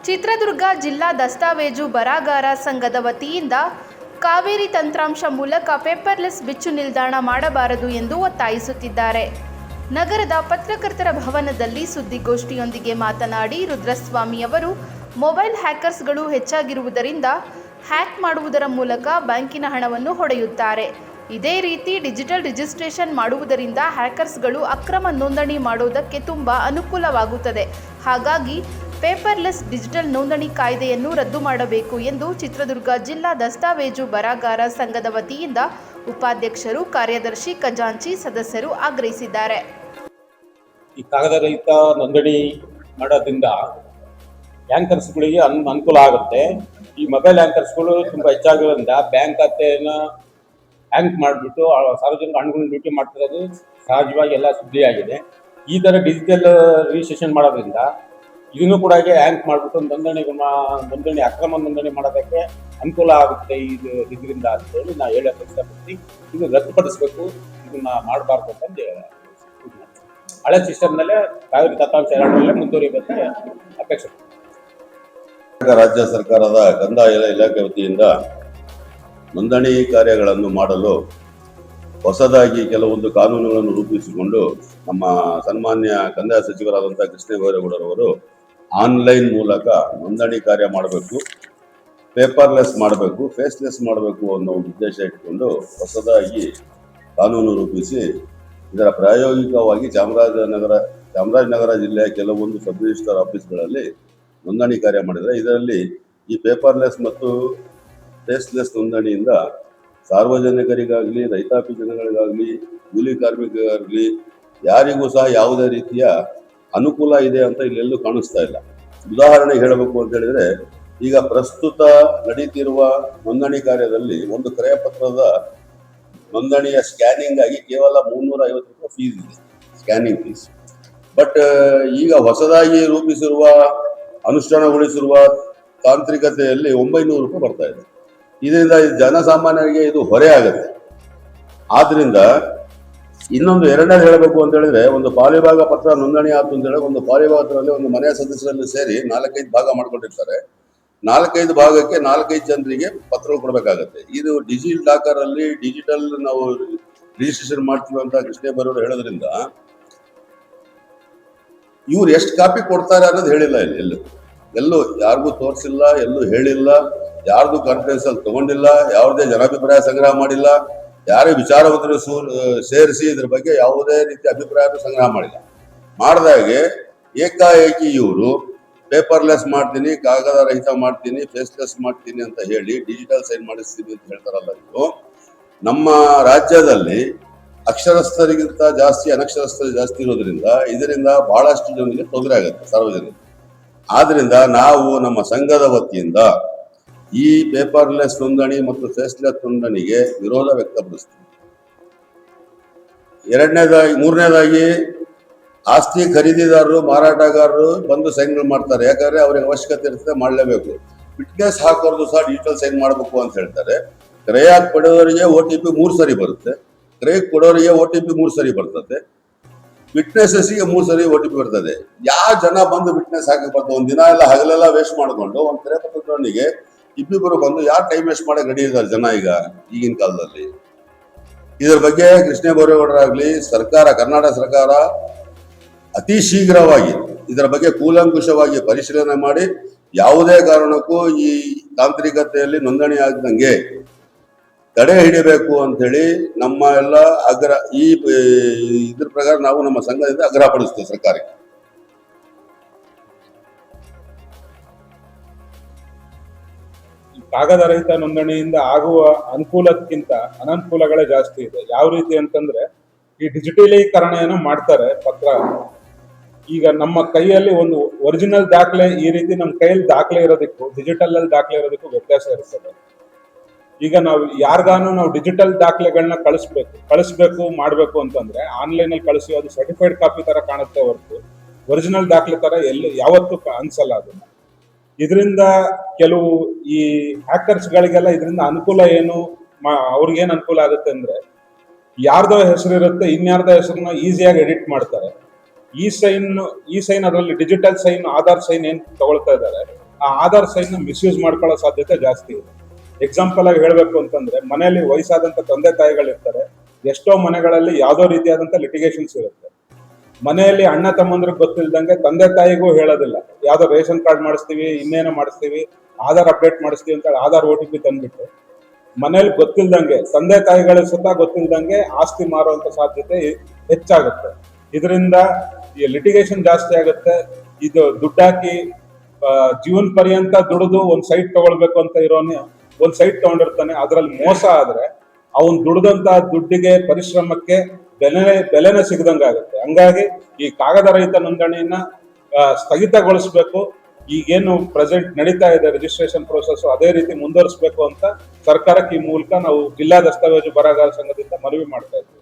ಚಿತ್ರದುರ್ಗ ಜಿಲ್ಲಾ ದಸ್ತಾವೇಜು ಬರಹಗಾರ ಸಂಘದ ವತಿಯಿಂದ ಕಾವೇರಿ ತಂತ್ರಾಂಶ ಮೂಲಕ ಪೇಪರ್ಲೆಸ್ ಬಿಚ್ಚು ನಿಲ್ದಾಣ ಮಾಡಬಾರದು ಎಂದು ಒತ್ತಾಯಿಸುತ್ತಿದ್ದಾರೆ. ನಗರದ ಪತ್ರಕರ್ತರ ಭವನದಲ್ಲಿ ಸುದ್ದಿಗೋಷ್ಠಿಯೊಂದಿಗೆ ಮಾತನಾಡಿ ರುದ್ರಸ್ವಾಮಿ ಅವರು ಮೊಬೈಲ್ ಹ್ಯಾಕರ್ಸ್ಗಳು ಹೆಚ್ಚಾಗಿರುವುದರಿಂದ ಹ್ಯಾಕ್ ಮಾಡುವುದರ ಮೂಲಕ ಬ್ಯಾಂಕಿನ ಹಣವನ್ನು ಹೊಡೆಯುತ್ತಾರೆ. ಇದೇ ರೀತಿ ಡಿಜಿಟಲ್ ರಿಜಿಸ್ಟ್ರೇಷನ್ ಮಾಡುವುದರಿಂದ ಹ್ಯಾಕರ್ಸ್ಗಳು ಅಕ್ರಮ ನೋಂದಣಿ ಮಾಡುವುದಕ್ಕೆ ತುಂಬ ಅನುಕೂಲವಾಗುತ್ತದೆ. ಹಾಗಾಗಿ ಪೇಪರ್ಲೆಸ್ ಡಿಜಿಟಲ್ ನೋಂದಣಿ ಕಾಯ್ದೆಯನ್ನು ರದ್ದು ಮಾಡಬೇಕು ಎಂದು ಚಿತ್ರದುರ್ಗ ಜಿಲ್ಲಾ ದಸ್ತಾವೇಜು ಬರಹಗಾರ ಸಂಘದ ವತಿಯಿಂದ ಉಪಾಧ್ಯಕ್ಷರು, ಕಾರ್ಯದರ್ಶಿ, ಖಜಾಂಚಿ ಸದಸ್ಯರು ಆಗ್ರಹಿಸಿದ್ದಾರೆ. ಈ ಕಾಗದರಹಿತ ನೋಂದಣಿ ಮಾಡೋದ್ರಿಂದ ಹ್ಯಾಂಕರ್ಸ್ಗಳಿಗೆ ಅನುಕೂಲ ಆಗುತ್ತೆ. ಈ ಮೊಬೈಲ್ ಹ್ಯಾಂಕರ್ಸ್ಗಳು ತುಂಬಾ ಹೆಚ್ಚಾಗಿರೋದ್ರಿಂದ ಬ್ಯಾಂಕ್ ಖಾತೆಯನ್ನು ಹ್ಯಾಂಕ್ ಮಾಡಿಬಿಟ್ಟು ಸಾರ್ವಜನಿಕ ಹಣಗಳನ್ನ ಲೂಟಿ ಮಾಡ್ತಿರೋದು ಸಹಜವಾಗಿ ಎಲ್ಲ ಸುದ್ದಿಯಾಗಿದೆ. ಈ ಥರ ಡಿಜಿಟಲ್ ರಿಜಿಸ್ಟ್ರೇಷನ್ ಮಾಡೋದ್ರಿಂದ ಇದನ್ನು ಕೂಡ ಹ್ಯಾಂಕ್ ಮಾಡಿಬಿಟ್ಟು ನೋಂದಣಿ ಅಕ್ರಮ ನೋಂದಣಿ ಮಾಡೋದಕ್ಕೆ ಅನುಕೂಲ ಆಗುತ್ತೆ ಇದರಿಂದ ಅಂತೇಳಿ ನಾವು ಹೇಳೋಕ್ಕೆ ಇಷ್ಟಪಡ್ತೀವಿ. ಇದು ರದ್ದುಪಡಿಸಬೇಕು, ಇದನ್ನ ಮಾಡಬಾರ್ದು ಅಂತಂದು ಹಳೆ ಸಿಸ್ಟಮ್ನಲ್ಲೇ ಕಾವೇರಿ ದತ್ತಾಂಶ 2 ಮುಂದುವರಿಯುತ್ತೆ ಅಪೇಕ್ಷೆ. ರಾಜ್ಯ ಸರ್ಕಾರದ ಕಂದಾಯ ಇಲಾಖೆ ವತಿಯಿಂದ ನೋಂದಣಿ ಕಾರ್ಯಗಳನ್ನು ಮಾಡಲು ಹೊಸದಾಗಿ ಕೆಲವೊಂದು ಕಾನೂನುಗಳನ್ನು ರೂಪಿಸಿಕೊಂಡು ನಮ್ಮ ಸನ್ಮಾನ್ಯ ಕಂದಾಯ ಸಚಿವರಾದಂಥ ಕೃಷ್ಣೇಗೌಡರವರು ಆನ್ಲೈನ್ ಮೂಲಕ ನೋಂದಣಿ ಕಾರ್ಯ ಮಾಡಬೇಕು, ಪೇಪರ್ಲೆಸ್ ಮಾಡಬೇಕು, ಫೇಸ್ಲೆಸ್ ಮಾಡಬೇಕು ಅನ್ನೋ ಒಂದು ಉದ್ದೇಶ ಇಟ್ಕೊಂಡು ಹೊಸದಾಗಿ ಕಾನೂನು ರೂಪಿಸಿ ಇದರ ಪ್ರಾಯೋಗಿಕವಾಗಿ ಚಾಮರಾಜನಗರ ಜಿಲ್ಲೆಯ ಕೆಲವೊಂದು ಸಬ್ ರಿಜಿಸ್ಟ್ರಾರ್ ಆಫೀಸ್ಗಳಲ್ಲಿ ನೋಂದಣಿ ಕಾರ್ಯ ಮಾಡಿದರೆ ಇದರಲ್ಲಿ ಈ ಪೇಪರ್ಲೆಸ್ ಮತ್ತು ಫೇಸ್ಲೆಸ್ ನೋಂದಣಿಯಿಂದ ಸಾರ್ವಜನಿಕರಿಗಾಗಲಿ, ರೈತಾಪಿ ಜನಗಳಿಗಾಗಲಿ, ಕೂಲಿ ಕಾರ್ಮಿಕರಿಗಾಗಲಿ ಯಾರಿಗೂ ಸಹ ಯಾವುದೇ ರೀತಿಯ ಅನುಕೂಲ ಇದೆ ಅಂತ ಇಲ್ಲೆಲ್ಲೂ ಕಾಣಿಸ್ತಾ ಇಲ್ಲ. ಉದಾಹರಣೆಗೆ ಹೇಳಬೇಕು ಅಂತ ಹೇಳಿದ್ರೆ, ಈಗ ಪ್ರಸ್ತುತ ನಡೀತಿರುವ ನೋಂದಣಿ ಕಾರ್ಯದಲ್ಲಿ ಒಂದು ಕ್ರಯಪತ್ರದ ನೋಂದಣಿಯ ಸ್ಕ್ಯಾನಿಂಗ್ ಆಗಿ ಕೇವಲ 350 ರೂಪಾಯಿ ಫೀಸ್ ಇದೆ, ಸ್ಕ್ಯಾನಿಂಗ್ ಫೀಸ್. ಬಟ್ ಈಗ ಹೊಸದಾಗಿ ರೂಪಿಸಿರುವ ಅನುಷ್ಠಾನಗೊಳಿಸಿರುವ ತಾಂತ್ರಿಕತೆಯಲ್ಲಿ 900 ರೂಪಾಯಿ ಬರ್ತಾ ಇದೆ. ಇದರಿಂದ ಜನಸಾಮಾನ್ಯರಿಗೆ ಇದು ಹೊರೆ ಆಗುತ್ತೆ. ಆದ್ರಿಂದ ಇನ್ನೊಂದು ಎರಡನೇದು ಹೇಳಬೇಕು ಅಂತ ಹೇಳಿದ್ರೆ, ಒಂದು ಪಾಲಿಭಾಗ ಪತ್ರ ನೋಂದಣಿ ಆಯ್ತು ಅಂತ ಹೇಳಿ ಒಂದು ಪಾಲಿಭಾಗದಲ್ಲಿ ಒಂದು ಮನೆಯ ಸದಸ್ಯರಲ್ಲಿ ಸೇರಿ 4-5 ಭಾಗ ಮಾಡ್ಕೊಂಡಿರ್ತಾರೆ. 4-5 ಭಾಗಕ್ಕೆ 4-5 ಜನರಿಗೆ ಪತ್ರಗಳು ಕೊಡಬೇಕಾಗತ್ತೆ. ಇದು ಲಾಕರ್ ಅಲ್ಲಿ ಡಿಜಿಟಲ್ ನಾವು ರಿಜಿಸ್ಟ್ರೇಷನ್ ಮಾಡ್ತೀವಿ ಅಂತ ಕೃಷ್ಣೇಗೌಡರು ಹೇಳೋದ್ರಿಂದ ಇವ್ರು ಎಷ್ಟು ಕಾಪಿ ಕೊಡ್ತಾರೆ ಅನ್ನೋದು ಹೇಳಿಲ್ಲ. ಎಲ್ಲೂ ಯಾರಿಗೂ ತೋರಿಸಿಲ್ಲ, ಎಲ್ಲೂ ಹೇಳಿಲ್ಲ, ಯಾರ್ದು ಕಾನ್ಫರೆನ್ಸ್ ಅಲ್ಲಿ ತಗೊಂಡಿಲ್ಲ, ಯಾವುದೇ ಜನಾಭಿಪ್ರಾಯ ಸಂಗ್ರಹ ಮಾಡಿಲ್ಲ, ಯಾರೇ ವಿಚಾರವಂತರು ಸೇರಿಸಿ ಇದ್ರ ಬಗ್ಗೆ ಯಾವುದೇ ರೀತಿ ಅಭಿಪ್ರಾಯ ಸಂಗ್ರಹ ಮಾಡಿಲ್ಲ. ಮಾಡಿದಾಗೆ ಏಕಾಏಕಿ ಇವರು ಪೇಪರ್ಲೆಸ್ ಮಾಡ್ತೀನಿ, ಕಾಗದ ರಹಿತ ಮಾಡ್ತೀನಿ, ಫೇಸ್ಲೆಸ್ ಮಾಡ್ತೀನಿ ಅಂತ ಹೇಳಿ ಡಿಜಿಟಲ್ ಸೈನ್ ಮಾಡಿಸ್ತೀನಿ ಅಂತ ಹೇಳ್ತಾರಲ್ಲ. ಇದು ನಮ್ಮ ರಾಜ್ಯದಲ್ಲಿ ಅಕ್ಷರಸ್ಥರಿಗಿಂತ ಜಾಸ್ತಿ ಅನಕ್ಷರಸ್ಥರು ಜಾಸ್ತಿ ಇರೋದ್ರಿಂದ ಇದರಿಂದ ಬಹಳಷ್ಟು ಜನರಿಗೆ ತೊಂದರೆ ಆಗುತ್ತೆ ಸಾರ್ವಜನಿಕರು. ಆದ್ರಿಂದ ನಾವು ನಮ್ಮ ಸಂಘದ ವತಿಯಿಂದ ಈ ಪೇಪರ್ಲೆಸ್ ನೋಂದಣಿ ಮತ್ತು ಫೇಸ್ಲೆಸ್ ನೋಂದಣಿಗೆ ವಿರೋಧ ವ್ಯಕ್ತಪಡಿಸ್ತೀವಿ. ಮೂರನೇದಾಗಿ ಆಸ್ತಿ ಖರೀದಿದಾರರು, ಮಾರಾಟಗಾರರು ಬಂದು ಸೈನ್ಗಳು ಮಾಡ್ತಾರೆ. ಯಾಕಂದ್ರೆ ಅವ್ರಿಗೆ ಅವಶ್ಯಕತೆ ಇರ್ತದೆ, ಮಾಡಲೇಬೇಕು. ಫಿಟ್ನೆಸ್ ಹಾಕೋರ್ದು ಸಹ ಡಿಜಿಟಲ್ ಸೈನ್ ಮಾಡಬೇಕು ಅಂತ ಹೇಳ್ತಾರೆ. ಕ್ರಯ ಪಡೆದವರಿಗೆ OTP 3 ಸರಿ ಬರುತ್ತೆ, ಕ್ರಯಕ್ಕೆ ಕೊಡೋರಿಗೆ OTP 3 ಸರಿ ಬರ್ತದೆ, ವಿಟ್ನೆಸಸ್ಗೆ 3 ಸರಿ OTP ಬರ್ತದೆ. ಯಾವ ಜನ ಬಂದು ವಿಟ್ನೆಸ್ ಹಾಕಿ ಬರ್ತದೆ? ಒಂದ್ ದಿನ ಎಲ್ಲ ಹಗಲೆಲ್ಲ ವೇಸ್ಟ್ ಮಾಡ್ಕೊಂಡು ಒಂದು ಕ್ರಯಪತ್ರನಿಗೆ ಇಬ್ಬಿಬ್ಬರು ಬಂದು ಯಾರು ಟೈಮ್ ವೇಸ್ಟ್ ಮಾಡಕ್ಕೆ ರೆಡಿ ಇದ್ದಾರೆ ಜನ ಈಗಿನ ಕಾಲದಲ್ಲಿ. ಇದ್ರ ಬಗ್ಗೆ ಕೃಷ್ಣೇಗೌಡರಾಗ್ಲಿ ಕರ್ನಾಟಕ ಸರ್ಕಾರ ಅತಿ ಶೀಘ್ರವಾಗಿ ಇದರ ಬಗ್ಗೆ ಕೂಲಂಕುಷವಾಗಿ ಪರಿಶೀಲನೆ ಮಾಡಿ ಯಾವುದೇ ಕಾರಣಕ್ಕೂ ಈ ತಾಂತ್ರಿಕತೆಯಲ್ಲಿ ನೋಂದಣಿ ಆಗದಂಗೆ ತಡೆ ಹಿಡಿಬೇಕು ಅಂತ ಹೇಳಿ ನಮ್ಮ ಎಲ್ಲ ಇದ್ರ ಪ್ರಕಾರ ನಾವು ನಮ್ಮ ಸಂಘದಿಂದ ಆಗ್ರಹಪಡಿಸ್ತೇವೆ ಸರ್ಕಾರಕ್ಕೆ. ಕಾಗದ ರಹಿತ ನೋಂದಣಿಯಿಂದ ಆಗುವ ಅನುಕೂಲಕ್ಕಿಂತ ಅನನುಕೂಲಗಳೇ ಜಾಸ್ತಿ ಇದೆ. ಯಾವ ರೀತಿ ಅಂತಂದ್ರೆ, ಈ ಡಿಜಿಟಲೀಕರಣ ಏನೋ ಮಾಡ್ತಾರೆ ಪತ್ರ. ಈಗ ನಮ್ಮ ಕೈಯಲ್ಲಿ ಒಂದು ಒರಿಜಿನಲ್ ದಾಖಲೆ, ಈ ರೀತಿ ನಮ್ಮ ಕೈಯಲ್ಲಿ ದಾಖಲೆ ಇರೋದಕ್ಕೂ ಡಿಜಿಟಲ್ ಅಲ್ಲಿ ದಾಖಲೆ ಇರೋದಕ್ಕೂ ವ್ಯತ್ಯಾಸ ಇರ್ತದೆ. ಈಗ ನಾವು ಡಿಜಿಟಲ್ ದಾಖಲೆಗಳನ್ನ ಕಳಿಸ್ಬೇಕು ಮಾಡಬೇಕು ಅಂತಂದ್ರೆ ಆನ್ಲೈನ್ ಅಲ್ಲಿ ಕಳಿಸಿ ಅದು ಸರ್ಟಿಫೈಡ್ ಕಾಪಿ ತರ ಕಾಣುತ್ತೆ ಹೊರತು ಒರಿಜಿನಲ್ ದಾಖಲೆ ತರ ಯಾವತ್ತೂ ಅನ್ಸಲ್ಲ ಅದನ್ನ. ಇದರಿಂದ ಕೆಲವು ಈ ಹ್ಯಾಕರ್ಸ್ ಗಳಿಗೆಲ್ಲ ಇದರಿಂದ ಅನುಕೂಲ ಅವ್ರಿಗೇನು ಅನುಕೂಲ ಆಗುತ್ತೆ ಅಂದ್ರೆ, ಯಾರ್ದೋ ಹೆಸರು ಇರುತ್ತೆ, ಇನ್ಯಾರ್ದೋ ಹೆಸರನ್ನ ಈಸಿಯಾಗಿ ಎಡಿಟ್ ಮಾಡ್ತಾರೆ. ಈ ಸೈನ್ ಅದರಲ್ಲಿ ಡಿಜಿಟಲ್ ಸೈನ್, ಆಧಾರ್ ಸೈನ್ ಏನ್ ತಗೊಳ್ತಾ ಇದ್ದಾರೆ ಆ ಆಧಾರ್ ಸೈನ್ ಮಿಸ್ಯೂಸ್ ಮಾಡ್ಕೊಳ್ಳೋ ಸಾಧ್ಯತೆ ಜಾಸ್ತಿ ಇದೆ. ಎಕ್ಸಾಂಪಲ್ ಆಗಿ ಹೇಳ್ಬೇಕು ಅಂತಂದ್ರೆ, ಮನೆಯಲ್ಲಿ ವಯಸ್ಸಾದಂತ ತಂದೆ ತಾಯಿಗಳಿರ್ತಾರೆ. ಎಷ್ಟೋ ಮನೆಗಳಲ್ಲಿ ಯಾವ್ದೋ ರೀತಿಯಾದಂತ ಲಿಟಿಗೇಷನ್ಸ್ ಇರುತ್ತೆ. ಮನೆಯಲ್ಲಿ ಅಣ್ಣ ತಮ್ಮಂದ್ರಿಗೆ ಗೊತ್ತಿಲ್ದಂಗೆ ತಂದೆ ತಾಯಿಗೂ ಹೇಳೋದಿಲ್ಲ, ಯಾವ್ದೋ ರೇಷನ್ ಕಾರ್ಡ್ ಮಾಡಿಸ್ತೀವಿ, ಇನ್ನೇನೋ ಮಾಡಿಸ್ತೀವಿ, ಆಧಾರ್ ಅಪ್ಡೇಟ್ ಮಾಡಿಸ್ತೀವಿ ಅಂತ ಹೇಳಿ ಆಧಾರ್ OTP ತಂದ್ಬಿಟ್ಟು ಮನೇಲಿ ಗೊತ್ತಿಲ್ದಂಗೆ, ತಂದೆ ತಾಯಿಗಳ ಸುತ್ತ ಗೊತ್ತಿಲ್ದಂಗೆ ಆಸ್ತಿ ಮಾರುವಂತ ಸಾಧ್ಯತೆ ಹೆಚ್ಚಾಗುತ್ತೆ. ಇದರಿಂದ ಈ ಲಿಟಿಗೇಷನ್ ಜಾಸ್ತಿ ಆಗುತ್ತೆ. ಇದು ದುಡ್ಡಾಕಿ ಜೀವನ ಪರ್ಯಂತ ದುಡಿದು ಒಂದ್ ಸೈಟ್ ತಗೊಳ್ಬೇಕು ಅಂತ ಇರೋನು ಒಂದ್ ಸೈಟ್ ತಗೊಂಡಿರ್ತಾನೆ. ಅದ್ರಲ್ಲಿ ಮೋಸ ಆದ್ರೆ ಅವನ್ ದುಡ್ದಂತ ದುಡ್ಡಿಗೆ, ಪರಿಶ್ರಮಕ್ಕೆ ಬೆಲೆನೇ ಸಿಗದಂಗಾಗುತ್ತೆ. ಹಂಗಾಗಿ ಈ ಕಾಗದ ರಹಿತ ನೋಂದಣಿಯನ್ನ ಸ್ಥಗಿತಗೊಳಿಸ್ಬೇಕು. ಈಗೇನು ಪ್ರೆಸೆಂಟ್ ನಡೀತಾ ಇದೆ ರಿಜಿಸ್ಟ್ರೇಷನ್ ಪ್ರೋಸೆಸ್, ಅದೇ ರೀತಿ ಮುಂದುವರಿಸಬೇಕು ಅಂತ ಸರ್ಕಾರಕ್ಕೆ ಈ ಮೂಲಕ ನಾವು ಜಿಲ್ಲಾ ದಸ್ತಾವೇಜು ಬರಹಗಾರ ಸಂಘದಿಂದ ಮನವಿ ಮಾಡ್ತಾ ಇದ್ದೀವಿ.